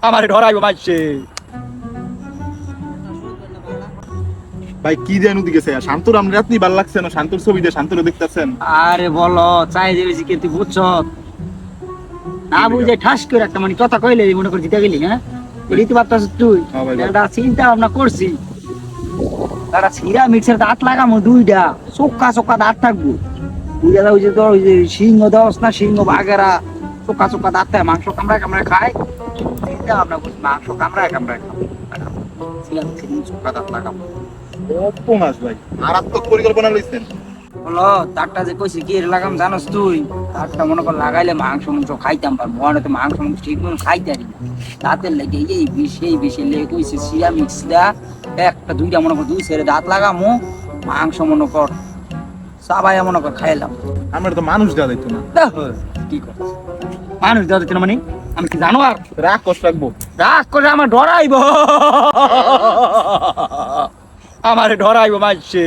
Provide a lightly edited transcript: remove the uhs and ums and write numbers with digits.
আমারে ধরাইবো মাইছে। ভাই কি জানো দিকে শান্তর আমরা রাত্রি ভাল লাগছে না, শান্তর ছবি দিয়ে শান্তরে দেখতেছেন। আরে বলো চাই দেবেছি কে তুই বুঝছ না বুঝে ঠাস করে একটা মানে কথা কইলে মনে করে জিতে গেলি। হ্যাঁ এটাই তো ভাবতেছিস তুই। হ্যাঁ ভাই, একটা চিন্তা ভাবনা করছি, একটা ছিঁড়া মিক্সার দাঁত লাগামো দুইটা, চোক্কা চোক্কা দাঁত থাকবো। বুঝা ওই যে তোর ওই যে সিংহ দশ না সিংহ বাঘেরা চোক্কা চোক্কা দাঁত থাকে, মাংস কামড়ায় কামড়ায় খায়। চিন্তা ভাবনা করছি মাংস কামড়ায় কামড়ায় খাবো, চোক্কা দাঁত লাগাবো। অপমাস ভাই, মারাত্মক পরিকল্পনা লইছেন। বলো তারটা যে কইছি কি এর লাগাম জানোস তুই? তারটা মনে কর লাগাইলে মাংস মাংস খাইতাম পারবো, মনে তো মাংস মাংস ঠিক মতো খাইতে পারি না। দাঁতের লেগে এই বিষে লেগে কইছে সিরা মিক্স দা একটা দুইটা মনে কর দুই ছেড়ে দাঁত লাগামো, মাংস মনে কর সাবাই মনে কর খাইলাম। আমরা তো মানুষ দেওয়া দিত না। দেখো কি করছে মানুষ দেওয়া দিচ্ছে না মানে আমি কি জানো? আর রাগ কষ্ট রাখবো। রাগ করে আমার ডরাইব, আমারে ডরাইব মারছে।